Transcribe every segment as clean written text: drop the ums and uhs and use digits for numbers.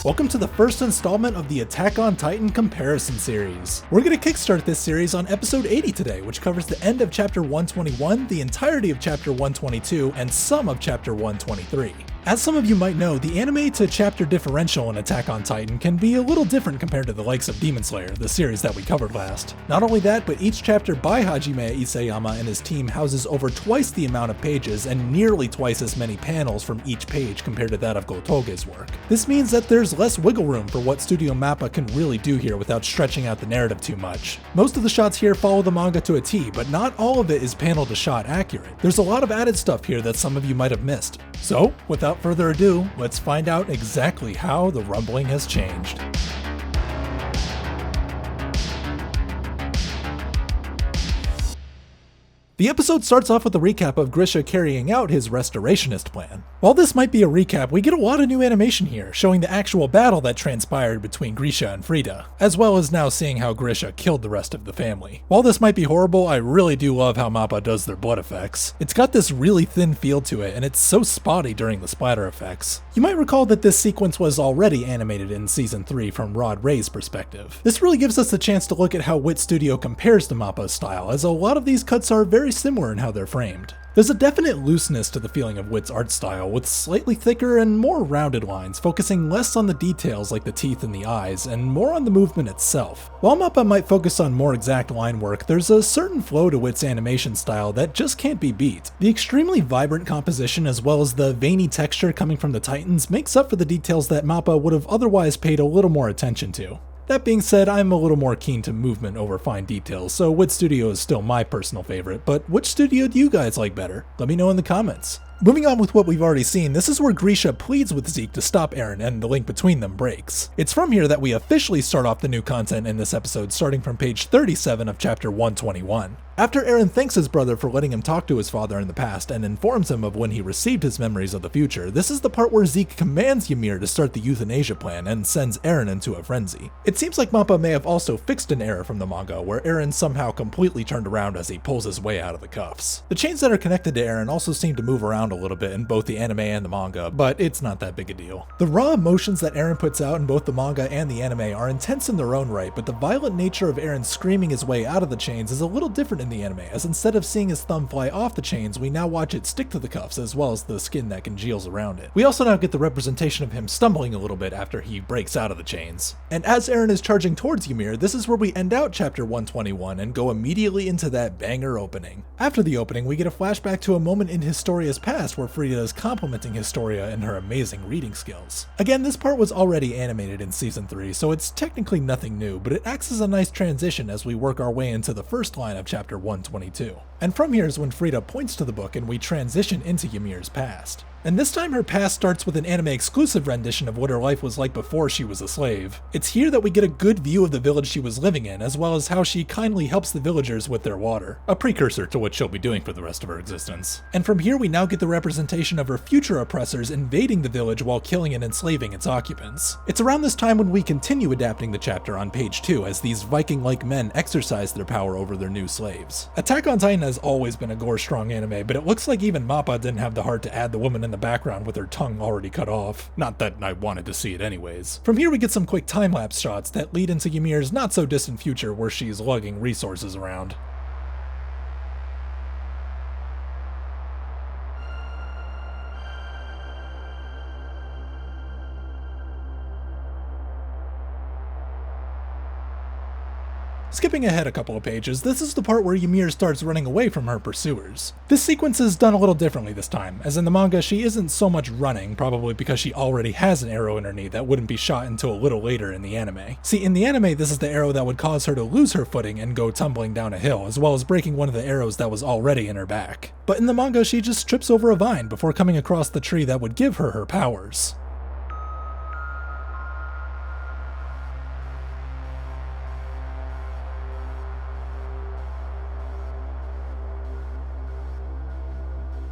Welcome to the first installment of the Attack on Titan comparison series. We're going to kickstart this series on episode 80 today, which covers the end of chapter 121, the entirety of chapter 122, and some of chapter 123. As some of you might know, the anime to chapter differential in Attack on Titan can be a little different compared to the likes of Demon Slayer, the series that we covered last. Not only that, but each chapter by Hajime Isayama and his team houses over twice the amount of pages and nearly twice as many panels from each page compared to that of Gotoge's work. This means that there's less wiggle room for what Studio Mappa can really do here without stretching out the narrative too much. Most of the shots here follow the manga to a T, but not all of it is panel to shot accurate. There's a lot of added stuff here that some of you might have missed. So, without further ado, let's find out exactly how the rumbling has changed. The episode starts off with a recap of Grisha carrying out his restorationist plan. While this might be a recap, we get a lot of new animation here, showing the actual battle that transpired between Grisha and Frida, as well as now seeing how Grisha killed the rest of the family. While this might be horrible, I really do love how Mappa does their blood effects. It's got this really thin feel to it, and it's so spotty during the splatter effects. You might recall that this sequence was already animated in Season 3 from Rod Ray's perspective. This really gives us the chance to look at how Wit Studio compares to Mappa's style, as a lot of these cuts are very similar in how they're framed. There's a definite looseness to the feeling of Wit's art style, with slightly thicker and more rounded lines, focusing less on the details like the teeth and the eyes, and more on the movement itself. While Mappa might focus on more exact line work, there's a certain flow to Wit's animation style that just can't be beat. The extremely vibrant composition as well as the veiny texture coming from the Titans makes up for the details that Mappa would have otherwise paid a little more attention to. That being said, I'm a little more keen to movement over fine details, so Wit Studio is still my personal favorite, but which studio do you guys like better? Let me know in the comments. Moving on with what we've already seen, this is where Grisha pleads with Zeke to stop Eren and the link between them breaks. It's from here that we officially start off the new content in this episode, starting from page 37 of chapter 121. After Eren thanks his brother for letting him talk to his father in the past and informs him of when he received his memories of the future, this is the part where Zeke commands Ymir to start the euthanasia plan and sends Eren into a frenzy. It seems like Mappa may have also fixed an error from the manga, where Eren somehow completely turned around as he pulls his way out of the cuffs. The chains that are connected to Eren also seem to move around a little bit in both the anime and the manga, but it's not that big a deal. The raw emotions that Eren puts out in both the manga and the anime are intense in their own right, but the violent nature of Eren screaming his way out of the chains is a little different in the anime, as instead of seeing his thumb fly off the chains, we now watch it stick to the cuffs as well as the skin that congeals around it. We also now get the representation of him stumbling a little bit after he breaks out of the chains. And as Eren is charging towards Ymir, this is where we end out chapter 121 and go immediately into that banger opening. After the opening, we get a flashback to a moment in Historia's past where Frida is complimenting Historia in her amazing reading skills. Again, this part was already animated in Season 3, so it's technically nothing new, but it acts as a nice transition as we work our way into the first line of chapter 122. And from here is when Frida points to the book and we transition into Ymir's past. And this time her past starts with an anime exclusive rendition of what her life was like before she was a slave. It's here that we get a good view of the village she was living in, as well as how she kindly helps the villagers with their water, a precursor to what she'll be doing for the rest of her existence. And from here we now get the representation of her future oppressors invading the village while killing and enslaving its occupants. It's around this time when we continue adapting the chapter on page 2 as these Viking-like men exercise their power over their new slaves. Attack on Titan has always been a gore-strong anime, but it looks like even Mappa didn't have the heart to add the woman in the background with her tongue already cut off. Not that I wanted to see it anyways. From here we get some quick time-lapse shots that lead into Ymir's not-so-distant future where she's lugging resources around. Skipping ahead a couple of pages, this is the part where Ymir starts running away from her pursuers. This sequence is done a little differently this time, as in the manga she isn't so much running, probably because she already has an arrow in her knee that wouldn't be shot until a little later in the anime. See, in the anime this is the arrow that would cause her to lose her footing and go tumbling down a hill, as well as breaking one of the arrows that was already in her back. But in the manga she just trips over a vine before coming across the tree that would give her her powers.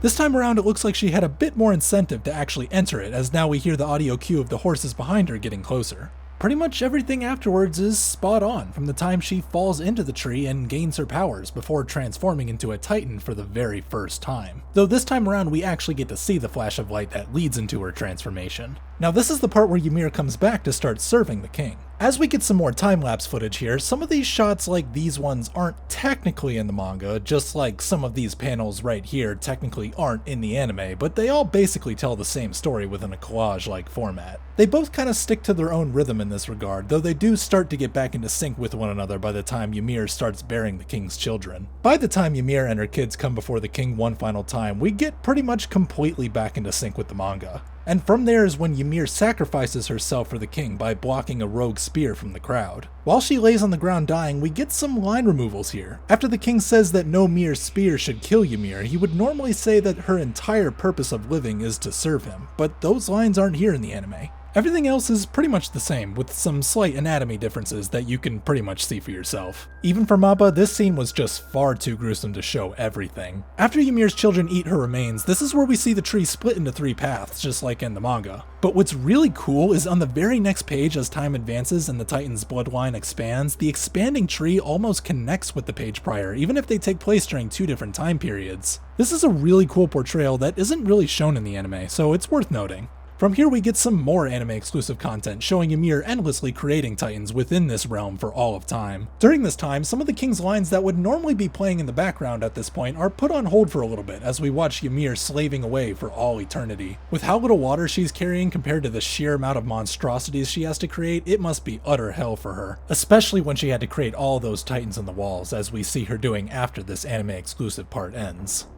This time around it looks like she had a bit more incentive to actually enter it, as now we hear the audio cue of the horses behind her getting closer. Pretty much everything afterwards is spot on, from the time she falls into the tree and gains her powers before transforming into a Titan for the very first time. Though this time around we actually get to see the flash of light that leads into her transformation. Now this is the part where Ymir comes back to start serving the king. As we get some more time-lapse footage here, some of these shots like these ones aren't technically in the manga, just like some of these panels right here technically aren't in the anime, but they all basically tell the same story within a collage-like format. They both kind of stick to their own rhythm in this regard, though they do start to get back into sync with one another by the time Ymir starts bearing the king's children. By the time Ymir and her kids come before the king one final time, we get pretty much completely back into sync with the manga. And from there is when Ymir sacrifices herself for the king by blocking a rogue spear from the crowd. While she lays on the ground dying, we get some line removals here. After the king says that no mere spear should kill Ymir, he would normally say that her entire purpose of living is to serve him, but those lines aren't here in the anime. Everything else is pretty much the same, with some slight anatomy differences that you can pretty much see for yourself. Even for Mappa, this scene was just far too gruesome to show everything. After Ymir's children eat her remains, this is where we see the tree split into 3 paths, just like in the manga. But what's really cool is on the very next page, as time advances and the Titan's bloodline expands, the expanding tree almost connects with the page prior, even if they take place during 2 different time periods. This is a really cool portrayal that isn't really shown in the anime, so it's worth noting. From here we get some more anime-exclusive content showing Ymir endlessly creating Titans within this realm for all of time. During this time, some of the king's lines that would normally be playing in the background at this point are put on hold for a little bit as we watch Ymir slaving away for all eternity. With how little water she's carrying compared to the sheer amount of monstrosities she has to create, it must be utter hell for her. Especially when she had to create all those Titans in the walls, as we see her doing after this anime-exclusive part ends.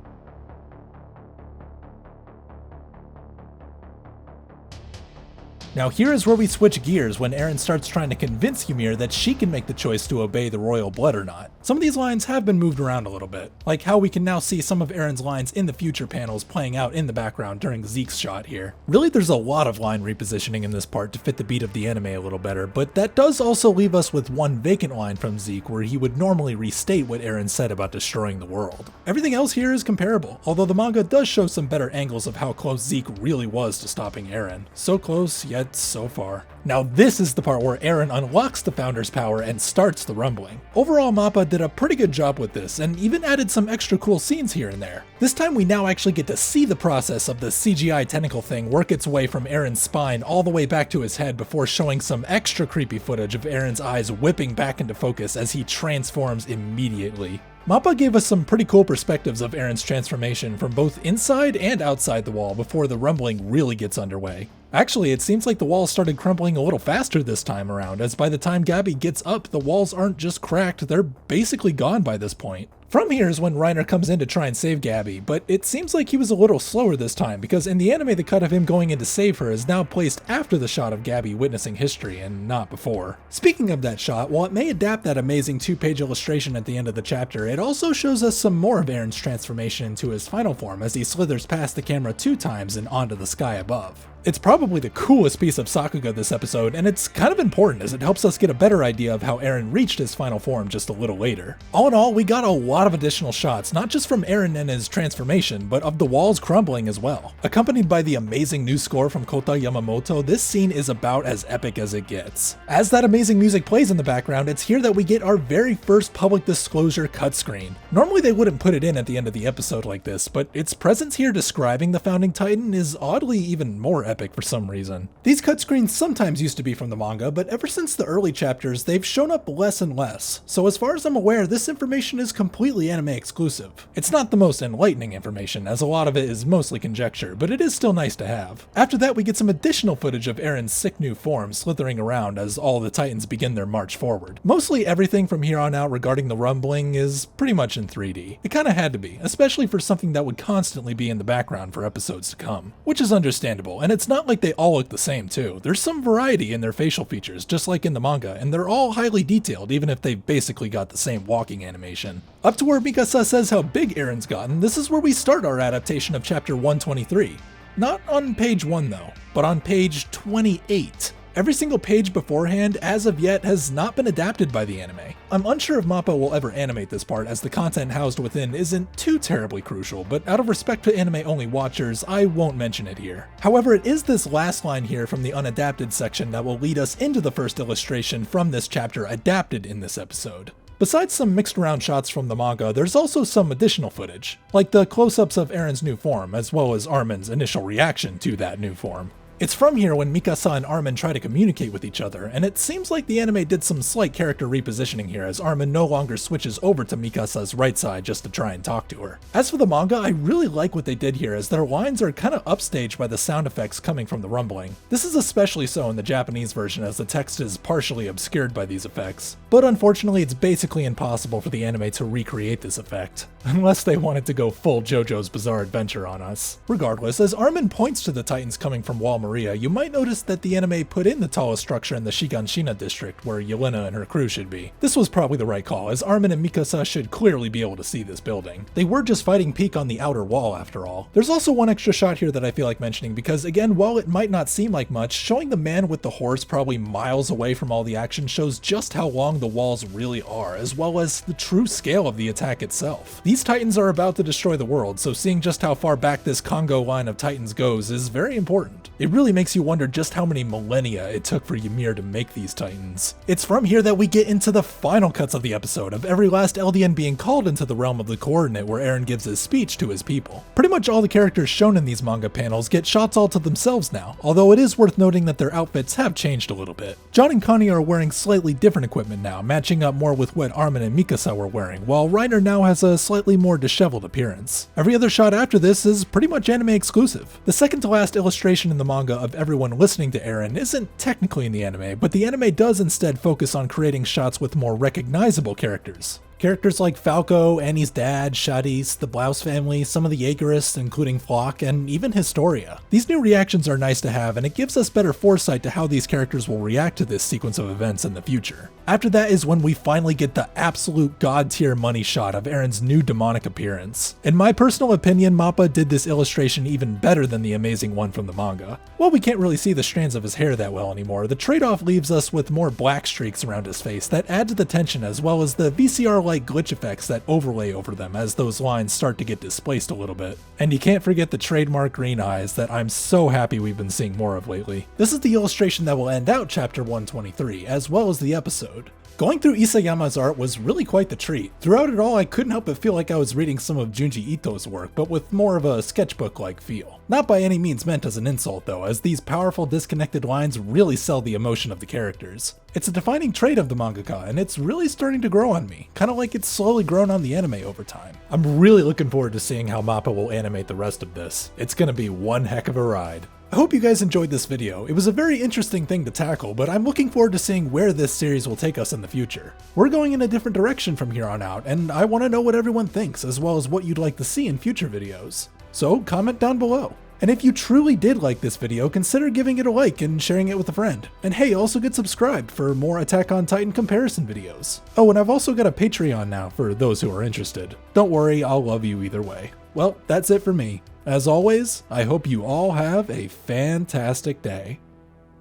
Now here is where we switch gears when Eren starts trying to convince Ymir that she can make the choice to obey the royal blood or not. Some of these lines have been moved around a little bit, like how we can now see some of Eren's lines in the future panels playing out in the background during Zeke's shot here. Really, there's a lot of line repositioning in this part to fit the beat of the anime a little better, but that does also leave us with one vacant line from Zeke where he would normally restate what Eren said about destroying the world. Everything else here is comparable, although the manga does show some better angles of how close Zeke really was to stopping Eren. So close, yet so far. Now this is the part where Eren unlocks the Founder's power and starts the rumbling. Overall, Mappa did a pretty good job with this, and even added some extra cool scenes here and there. This time we now actually get to see the process of the CGI tentacle thing work its way from Eren's spine all the way back to his head before showing some extra creepy footage of Eren's eyes whipping back into focus as he transforms immediately. Mappa gave us some pretty cool perspectives of Eren's transformation from both inside and outside the wall before the rumbling really gets underway. Actually, it seems like the walls started crumbling a little faster this time around, as by the time Gabi gets up, the walls aren't just cracked, they're basically gone by this point. From here is when Reiner comes in to try and save Gabi, but it seems like he was a little slower this time, because in the anime the cut of him going in to save her is now placed after the shot of Gabi witnessing history, and not before. Speaking of that shot, while it may adapt that amazing 2-page illustration at the end of the chapter, it also shows us some more of Eren's transformation into his final form as he slithers past the camera 2 times and onto the sky above. It's probably the coolest piece of Sakuga this episode, and it's kind of important as it helps us get a better idea of how Eren reached his final form just a little later. All in all, we got a lot of additional shots, not just from Eren and his transformation, but of the walls crumbling as well. Accompanied by the amazing new score from Kota Yamamoto, this scene is about as epic as it gets. As that amazing music plays in the background, it's here that we get our very first public disclosure cut screen. Normally they wouldn't put it in at the end of the episode like this, but its presence here describing the Founding Titan is oddly even more epic for some reason. These cut screens sometimes used to be from the manga, but ever since the early chapters, they've shown up less and less. So as far as I'm aware, this information is completely anime exclusive. It's not the most enlightening information, as a lot of it is mostly conjecture, but it is still nice to have. After that, we get some additional footage of Eren's sick new form slithering around as all the Titans begin their march forward. Mostly everything from here on out regarding the rumbling is pretty much in 3D. It kinda had to be, especially for something that would constantly be in the background for episodes to come. Which is understandable, and it's not like they all look the same too. There's some variety in their facial features, just like in the manga, and they're all highly detailed even if they've basically got the same walking animation. Up to where Mikasa says how big Eren's gotten, this is where we start our adaptation of chapter 123. Not on page 1 though, but on page 28. Every single page beforehand, as of yet, has not been adapted by the anime. I'm unsure if Mappa will ever animate this part, as the content housed within isn't too terribly crucial, but out of respect to anime-only watchers, I won't mention it here. However, it is this last line here from the unadapted section that will lead us into the first illustration from this chapter adapted in this episode. Besides some mixed around shots from the manga, there's also some additional footage, like the close-ups of Eren's new form, as well as Armin's initial reaction to that new form. It's from here when Mikasa and Armin try to communicate with each other, and it seems like the anime did some slight character repositioning here as Armin no longer switches over to Mikasa's right side just to try and talk to her. As for the manga, I really like what they did here as their lines are kind of upstaged by the sound effects coming from the rumbling. This is especially so in the Japanese version as the text is partially obscured by these effects. But unfortunately, it's basically impossible for the anime to recreate this effect, unless they wanted to go full JoJo's Bizarre Adventure on us. Regardless, as Armin points to the Titans coming from Wall Maria, you might notice that the anime put in the tallest structure in the Shiganshina district where Yelena and her crew should be. This was probably the right call, as Armin and Mikasa should clearly be able to see this building. They were just fighting Peak on the outer wall after all. There's also one extra shot here that I feel like mentioning because again, while it might not seem like much, showing the man with the horse probably miles away from all the action shows just how long the walls really are, as well as the true scale of the attack itself. These Titans are about to destroy the world, so seeing just how far back this Congo line of Titans goes is very important. It really makes you wonder just how many millennia it took for Ymir to make these Titans. It's from here that we get into the final cuts of the episode, of every last Eldian being called into the realm of the coordinate where Eren gives his speech to his people. Pretty much all the characters shown in these manga panels get shots all to themselves now, although it is worth noting that their outfits have changed a little bit. John and Connie are wearing slightly different equipment now, matching up more with what Armin and Mikasa were wearing, while Reiner now has a slightly more disheveled appearance. Every other shot after this is pretty much anime exclusive. The second to last illustration in the manga of everyone listening to Eren isn't technically in the anime, but the anime does instead focus on creating shots with more recognizable characters. Characters like Falco, Annie's dad, Shadis, the Blouse family, some of the Jaegerists, including Flock, and even Historia. These new reactions are nice to have, and it gives us better foresight to how these characters will react to this sequence of events in the future. After that is when we finally get the absolute god-tier money shot of Eren's new demonic appearance. In my personal opinion, Mappa did this illustration even better than the amazing one from the manga. While we can't really see the strands of his hair that well anymore, the trade-off leaves us with more black streaks around his face that add to the tension, as well as the VCR-like glitch effects that overlay over them as those lines start to get displaced a little bit. And you can't forget the trademark green eyes that I'm so happy we've been seeing more of lately. This is the illustration that will end out chapter 123, as well as the episode. Going through Isayama's art was really quite the treat. Throughout it all, I couldn't help but feel like I was reading some of Junji Ito's work, but with more of a sketchbook-like feel. Not by any means meant as an insult though, as these powerful disconnected lines really sell the emotion of the characters. It's a defining trait of the mangaka, and it's really starting to grow on me, kind of like it's slowly grown on the anime over time. I'm really looking forward to seeing how Mappa will animate the rest of this. It's gonna be one heck of a ride. I hope you guys enjoyed this video. It was a very interesting thing to tackle, but I'm looking forward to seeing where this series will take us in the future. We're going in a different direction from here on out, and I want to know what everyone thinks, as well as what you'd like to see in future videos. So comment down below. And if you truly did like this video, consider giving it a like and sharing it with a friend. And hey, also get subscribed for more Attack on Titan comparison videos. Oh, and I've also got a Patreon now for those who are interested. Don't worry, I'll love you either way. Well, that's it for me. As always, I hope you all have a fantastic day.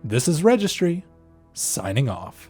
This is Registry, signing off.